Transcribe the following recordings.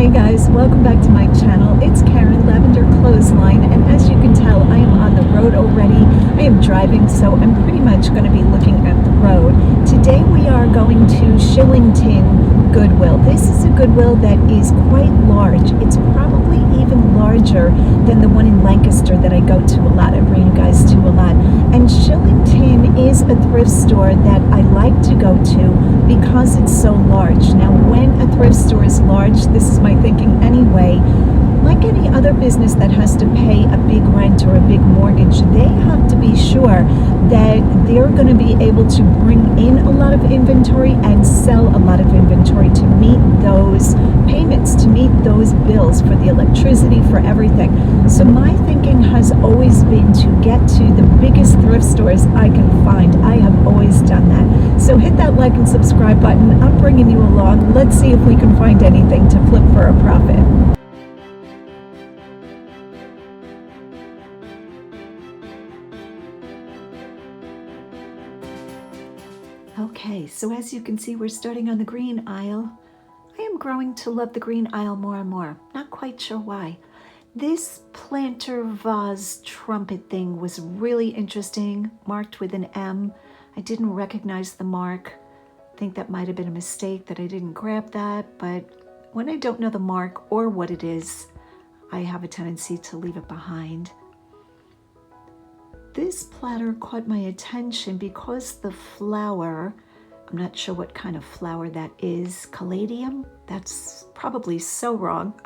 Hey guys, welcome back to my channel. It's Karen, Lavender Clothesline, and as you can tell, I am on the road already. I am driving, so I'm pretty much going to be looking at the road. Today we are going to Shillington Goodwill. This is a Goodwill that is quite large. It's probably even larger than the one in Lancaster that I go to a lot. I bring you guys to a lot. And Shillington is a thrift store that I like to go to because it's so large. Now, when a thrift store is large, this is my thinking anyway, like any other business that has to pay a big rent or a big mortgage, they have to be sure that they're going to be able to bring in a lot of inventory and sell a lot of inventory to meet those payments, to meet those bills for the electricity, for everything. So my thinking has always been to get to the biggest thrift stores I can find. I have always done that. So hit that like and subscribe button. I'm bringing you along. Let's see if we can find anything to flip for a profit. Okay, so as you can see, we're starting on the green aisle. I am growing to love the green aisle more and more. Not quite sure why. This planter vase trumpet thing was really interesting, marked with an M. I didn't recognize the mark. I think that might have been a mistake that I didn't grab that, but when I don't know the mark or what it is, I have a tendency to leave it behind. This platter caught my attention because the flower, I'm not sure what kind of flower that is, caladium? That's probably so wrong.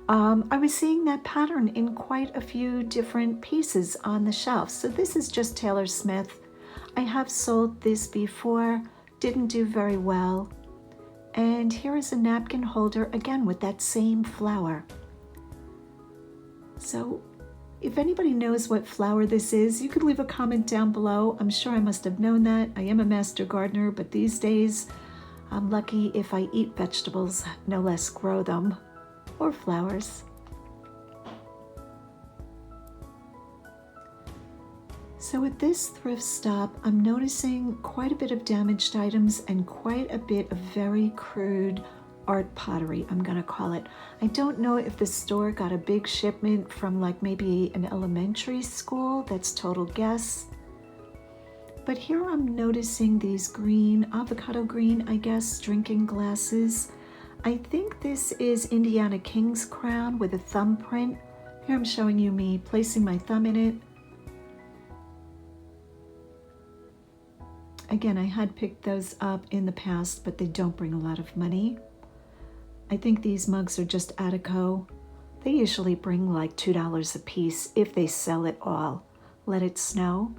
I was seeing that pattern in quite a few different pieces on the shelf. So this is just Taylor Smith. I have sold this before, didn't do very well. And here is a napkin holder, again with that same flower. So if anybody knows what flower this is, you could leave a comment down below. I'm sure I must have known that. I am a master gardener, but these days I'm lucky if I eat vegetables, no less grow them, or flowers. So at this thrift stop, I'm noticing quite a bit of damaged items and quite a bit of very crude art pottery, I'm gonna call it. I don't know if the store got a big shipment from like maybe an elementary school, that's total guess. But here I'm noticing these green, avocado green, I guess, drinking glasses. I think this is Indiana King's crown with a thumbprint. Here I'm showing you me placing my thumb in it. Again, I had picked those up in the past, but they don't bring a lot of money. I think these mugs are just Attico. They usually bring like $2 a piece if they sell it all. Let it snow.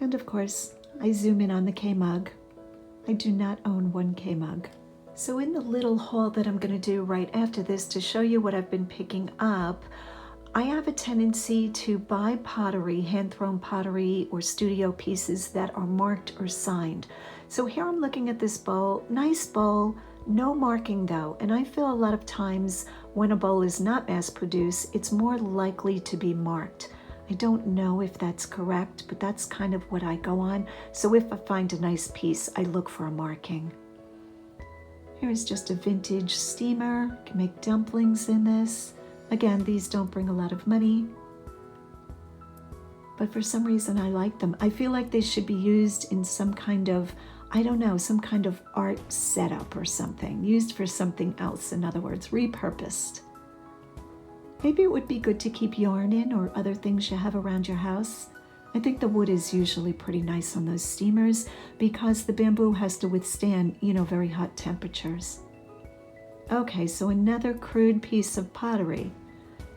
And of course, I zoom in on the K-mug. I do not own one K-mug. So in the little haul that I'm going to do right after this to show you what I've been picking up, I have a tendency to buy pottery, hand-thrown pottery or studio pieces that are marked or signed. So here I'm looking at this bowl, nice bowl, no marking though, and I feel a lot of times when a bowl is not mass-produced, it's more likely to be marked. I don't know if that's correct, but that's kind of what I go on. So if I find a nice piece, I look for a marking. Here's just a vintage steamer. Can make dumplings in this. Again, these don't bring a lot of money, but for some reason I like them. I feel like they should be used in some kind of, I don't know, some kind of art setup or something, used for something else, in other words, repurposed. Maybe it would be good to keep yarn in or other things you have around your house. I think the wood is usually pretty nice on those steamers because the bamboo has to withstand, you know, very hot temperatures. Okay, so another crude piece of pottery.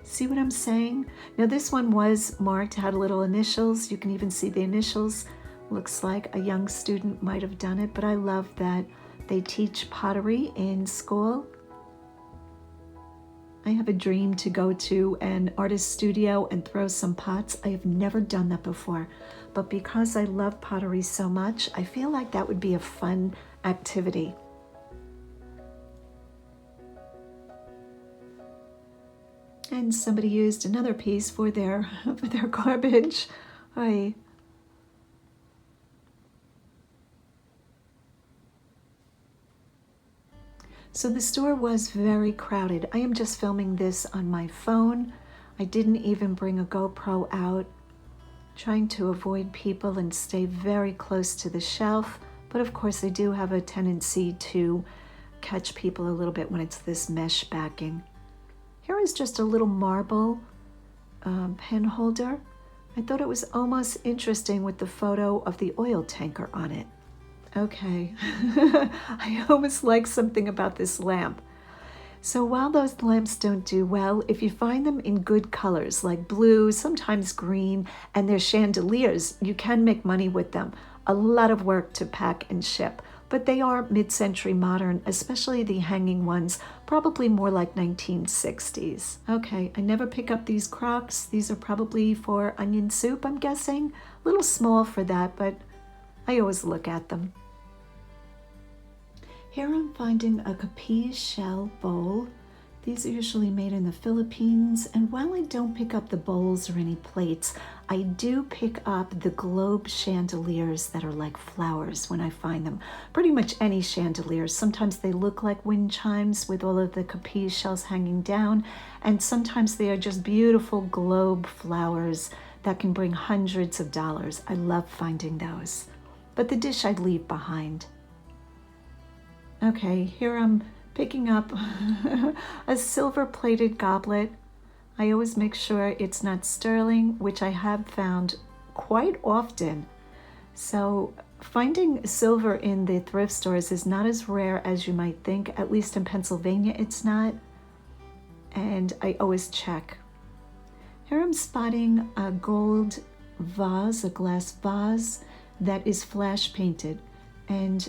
See what I'm saying? Now this one was marked, had little initials. You can even see the initials. Looks like a young student might have done it, but I love that they teach pottery in school. I have a dream to go to an artist studio and throw some pots. I have never done that before, but because I love pottery so much, I feel like that would be a fun activity. And somebody used another piece for their garbage. So the store was very crowded. I am just filming this on my phone. I didn't even bring a GoPro out, trying to avoid people and stay very close to the shelf. But of course I do have a tendency to catch people a little bit when it's this mesh backing. Here is just a little marble pen holder. I thought it was almost interesting with the photo of the oil tanker on it. Okay, I almost like something about this lamp. So while those lamps don't do well, if you find them in good colors like blue, sometimes green, and they're chandeliers, you can make money with them. A lot of work to pack and ship, but they are mid-century modern, especially the hanging ones, probably more like 1960s. Okay, I never pick up these Crocs. These are probably for onion soup, I'm guessing. A little small for that, but I always look at them. Here I'm finding a capiz shell bowl. These are usually made in the Philippines, and while I don't pick up the bowls or any plates, I do pick up the globe chandeliers that are like flowers when I find them. Pretty much any chandeliers. Sometimes they look like wind chimes with all of the capiz shells hanging down, and sometimes they are just beautiful globe flowers that can bring hundreds of dollars. I love finding those. But the dish I'd leave behind. Okay, here I'm picking up a silver-plated goblet. I always make sure it's not sterling, which I have found quite often. So finding silver in the thrift stores is not as rare as you might think. At least in Pennsylvania it's not. And I always check. Here I'm spotting a gold vase, a glass vase that is flash painted. And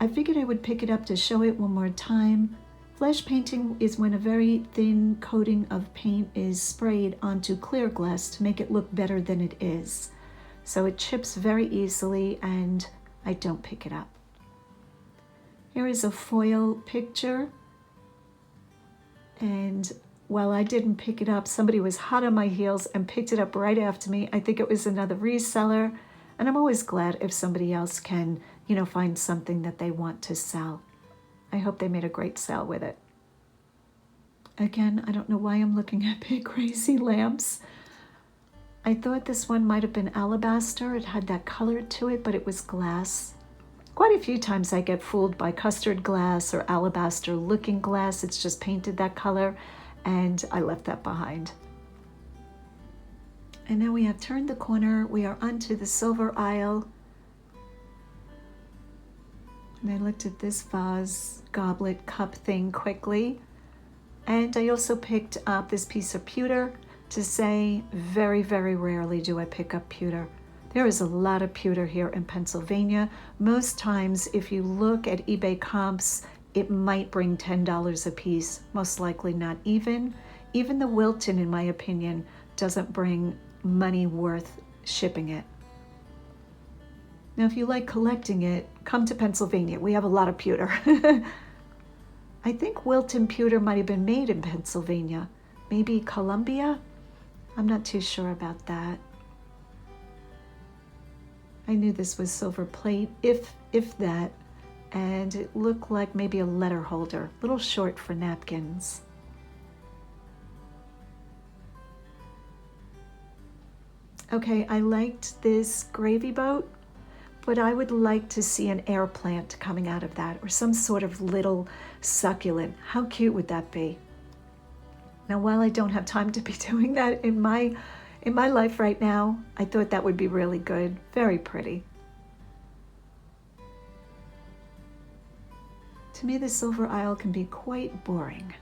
I figured I would pick it up to show it one more time. Flash painting is when a very thin coating of paint is sprayed onto clear glass to make it look better than it is. So it chips very easily and I don't pick it up. Here is a foil picture. And while I didn't pick it up, somebody was hot on my heels and picked it up right after me. I think it was another reseller. And I'm always glad if somebody else can, find something that they want to sell. I hope they made a great sale with it. Again, I don't know why I'm looking at big crazy lamps. I thought this one might have been alabaster. It had that color to it, but it was glass. Quite a few times I get fooled by custard glass or alabaster looking glass. It's just painted that color, and I left that behind. And now we have turned the corner. We are onto the silver aisle. And I looked at this vase, goblet, cup thing quickly. And I also picked up this piece of pewter to say very, very rarely do I pick up pewter. There is a lot of pewter here in Pennsylvania. Most times, if you look at eBay comps, it might bring $10 a piece, most likely not even. Even the Wilton, in my opinion, doesn't bring money worth shipping it. Now, if you like collecting it, come to Pennsylvania. We have a lot of pewter. I think Wilton pewter might have been made in Pennsylvania. Maybe Columbia? I'm not too sure about that. I knew this was silver plate, if that, and it looked like maybe a letter holder, a little short for napkins. Okay, I liked this gravy boat, but I would like to see an air plant coming out of that, or some sort of little succulent. How cute would that be? Now, while I don't have time to be doing that in my life right now, I thought that would be really good. Very pretty. To me, the silver aisle can be quite boring.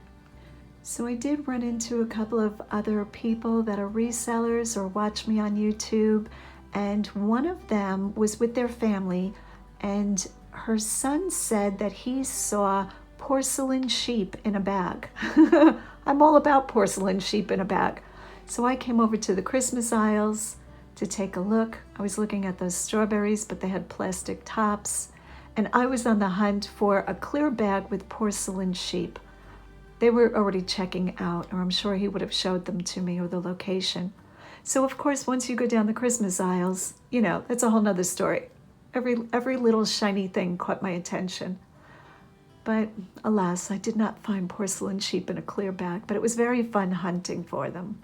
So I did run into a couple of other people that are resellers or watch me on YouTube, and one of them was with their family, and her son said that he saw porcelain sheep in a bag. I'm all about porcelain sheep in a bag. So I came over to the Christmas aisles to take a look. I was looking at those strawberries, but they had plastic tops, and I was on the hunt for a clear bag with porcelain sheep. They were already checking out, or I'm sure he would have showed them to me, or the location. So of course, once you go down the Christmas aisles, that's a whole nother story. Every little shiny thing caught my attention. But alas, I did not find porcelain sheep in a clear bag, but it was very fun hunting for them.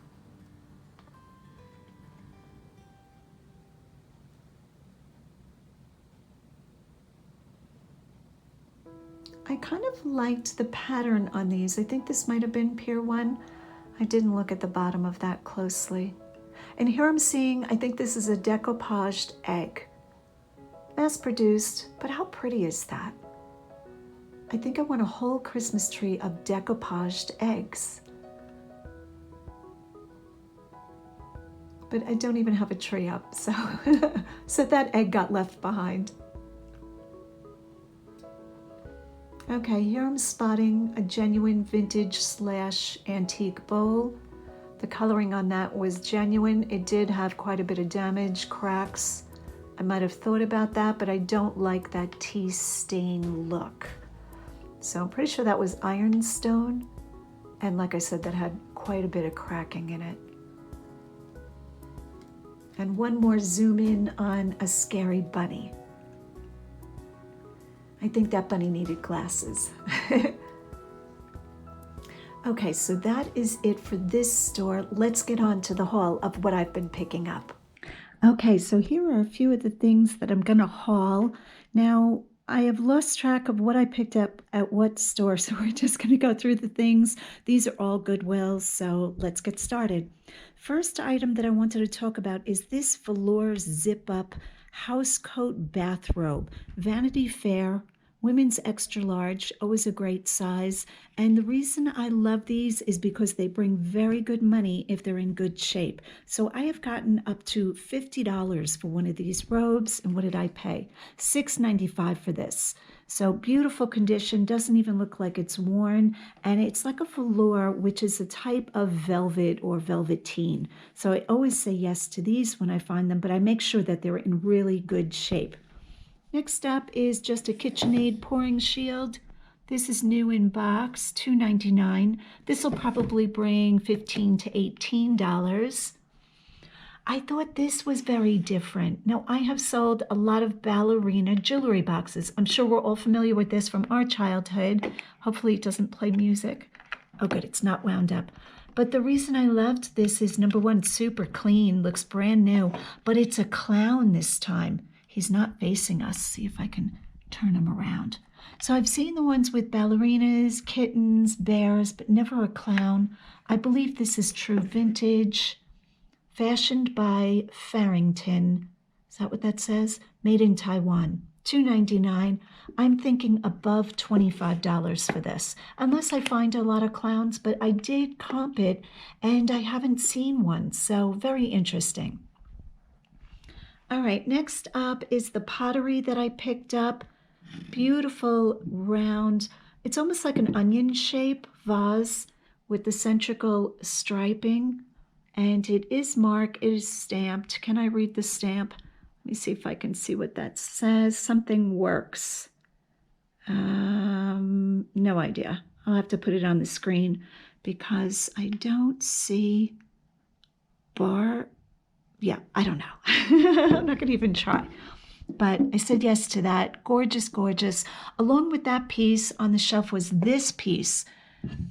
I kind of liked the pattern on these. I think this might have been Pier 1. I didn't look at the bottom of that closely. And here I'm seeing, I think this is a decoupaged egg. Mass produced, but how pretty is that? I think I want a whole Christmas tree of decoupaged eggs. But I don't even have a tree up, so, so that egg got left behind. Okay, here I'm spotting a genuine vintage / antique bowl. The coloring on that was genuine. It did have quite a bit of damage, cracks. I might have thought about that, but I don't like that tea stain look. So I'm pretty sure that was ironstone. And like I said, that had quite a bit of cracking in it. And one more zoom in on a scary bunny. I think that bunny needed glasses. Okay, so that is it for this store. Let's get on to the haul of what I've been picking up. Okay, so here are a few of the things that I'm gonna haul. Now, I have lost track of what I picked up at what store, so we're just gonna go through the things. These are all Goodwill, so let's get started. First item that I wanted to talk about is this velour zip-up house coat bathrobe, Vanity Fair, women's extra large, always a great size. And the reason I love these is because they bring very good money if they're in good shape. So I have gotten up to $50 for one of these robes. And what did I pay? $6.95 for this. So beautiful condition, doesn't even look like it's worn. And it's like a velour, which is a type of velvet or velveteen. So I always say yes to these when I find them, but I make sure that they're in really good shape. Next up is just a KitchenAid pouring shield. This is new in box, $2.99. This will probably bring $15 to $18. I thought this was very different. Now, I have sold a lot of ballerina jewelry boxes. I'm sure we're all familiar with this from our childhood. Hopefully it doesn't play music. Oh, good, it's not wound up. But the reason I loved this is, number one, super clean, looks brand new, but it's a clown this time. He's not facing us. See if I can turn him around. So I've seen the ones with ballerinas, kittens, bears, but never a clown. I believe this is true vintage, fashioned by Farrington. Is that what that says? Made in Taiwan. $2.99. I'm thinking above $25 for this, unless I find a lot of clowns, but I did comp it and I haven't seen one, so very interesting. All right, next up is the pottery that I picked up. Beautiful round, it's almost like an onion shape vase with the centrical striping. And it is marked, it is stamped. Can I read the stamp? Let me see if I can see what that says. Something works. No idea. I'll have to put it on the screen because I don't see bar. Yeah, I don't know. I'm not going to even try. But I said yes to that. Gorgeous, gorgeous. Along with that piece on the shelf was this piece.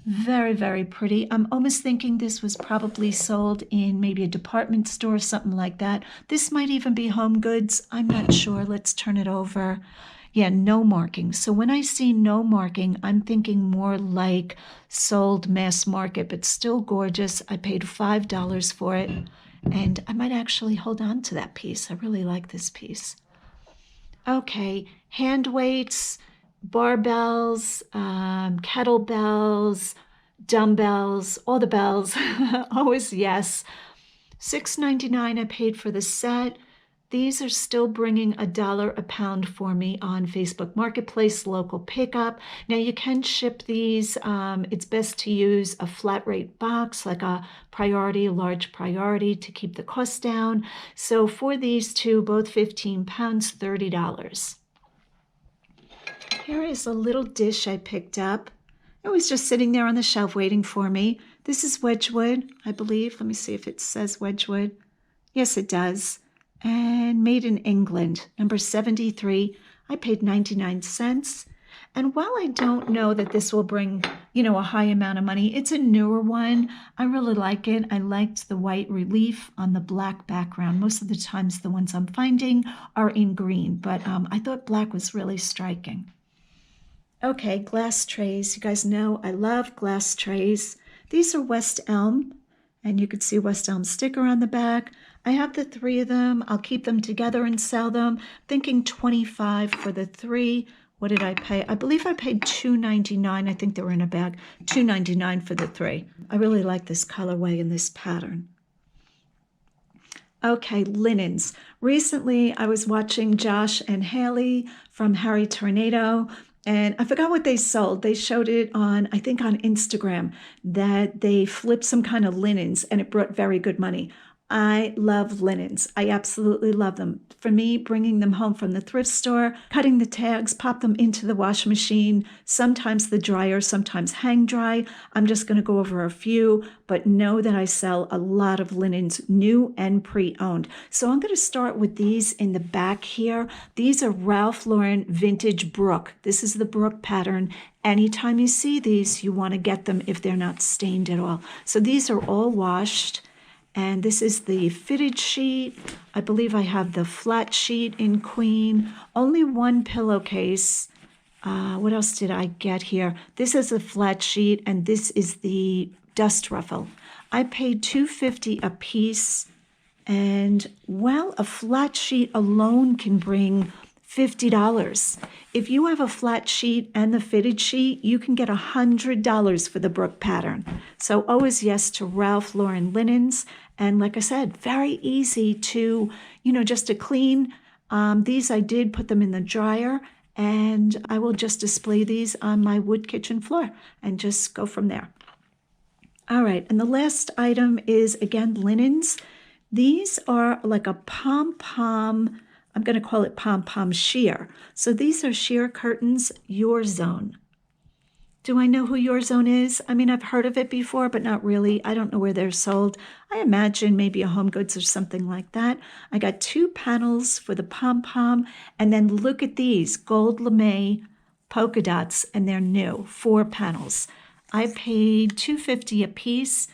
Very, very pretty. I'm almost thinking this was probably sold in maybe a department store, something like that. This might even be Home Goods. I'm not sure. Let's turn it over. Yeah, no marking. So when I see no marking, I'm thinking more like sold mass market, but still gorgeous. I paid $5 for it. And I might actually hold on to that piece. I really like this piece. Okay, hand weights, barbells, kettlebells, dumbbells, all the bells. Always yes. $6.99 I paid for the set. These are still bringing $1 a pound for me on Facebook Marketplace, local pickup. Now you can ship these. It's best to use a flat rate box, like a priority, large priority, to keep the cost down. So for these two, both 15 pounds, $30. Here is a little dish I picked up. It was just sitting there on the shelf waiting for me. This is Wedgwood, I believe. Let me see if it says Wedgwood. Yes, it does. And made in England, number 73. I paid 99 cents. And while I don't know that this will bring, you know, a high amount of money, it's a newer one. I really like it. I liked the white relief on the black background. Most of the times the ones I'm finding are in green, but I thought black was really striking. Okay, glass trays. You guys know I love glass trays. These are West Elm, and you can see West Elm sticker on the back. I have the 3 of them. I'll keep them together and sell them. Thinking $25 for the 3. What did I pay? I believe I paid $2.99. I think they were in a bag. $2.99 for the 3. I really like this colorway and this pattern. Okay, linens. Recently, I was watching Josh and Haley from Harry Tornado, and I forgot what they sold. They showed it on, I think on Instagram, that they flipped some kind of linens, and it brought very good money. I love linens. I absolutely love them. For me, bringing them home from the thrift store, cutting the tags, pop them into the washing machine, sometimes the dryer, sometimes hang dry. I'm just going to go over a few, but know that I sell a lot of linens, new and pre-owned. So I'm going to start with these in the back here. These are Ralph Lauren Vintage Brooke. This is the Brooke pattern. Anytime you see these, you want to get them if they're not stained at all. So these are all washed. And this is the fitted sheet. I believe I have the flat sheet in Queen. Only one pillowcase. What else did I get here? This is a flat sheet, and this is the dust ruffle. I paid $2.50 a piece. And, well, a flat sheet alone can bring $50. If you have a flat sheet and the fitted sheet, you can get $100 for the Brooke pattern. So always yes to Ralph Lauren linens. And like I said, very easy to, you know, just to clean. These I did put them in the dryer, and I will just display these on my wood kitchen floor and just go from there. All right, and the last item is, again, linens. These are like a pom-pom, I'm going to call it pom-pom sheer. So these are sheer curtains, Your Zone. Do I know who Your Zone is? I mean, I've heard of it before, but not really. I don't know where they're sold. I imagine maybe a Home Goods or something like that. I got 2 panels for the pom-pom, and then look at these, gold lame polka dots, and they're new, 4 panels. I paid $2.50 a piece,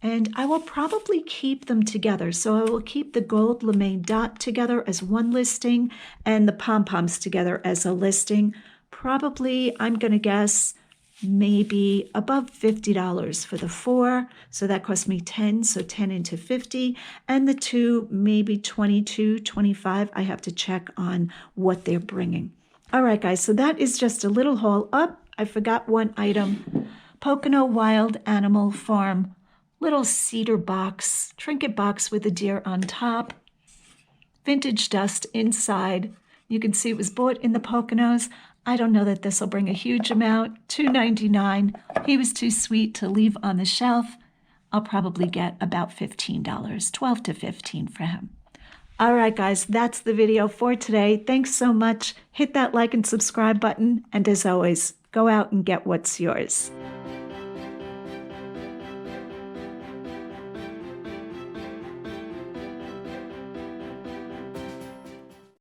and I will probably keep them together. So I will keep the gold lame dot together as one listing and the pom-poms together as a listing. Probably, I'm going to guess, maybe above $50 for the 4. So that cost me 10, so 10 into 50. And the 2, maybe 22, 25. I have to check on what they're bringing. All right, guys, so that is just a little haul up. I forgot one item. Pocono Wild Animal Farm. Little cedar box, trinket box with a deer on top. Vintage dust inside. You can see it was bought in the Poconos. I don't know that this will bring a huge amount. $2.99. He was too sweet to leave on the shelf. I'll probably get about $15, $12 to $15 for him. All right, guys, that's the video for today. Thanks so much. Hit that like and subscribe button. And as always, go out and get what's yours.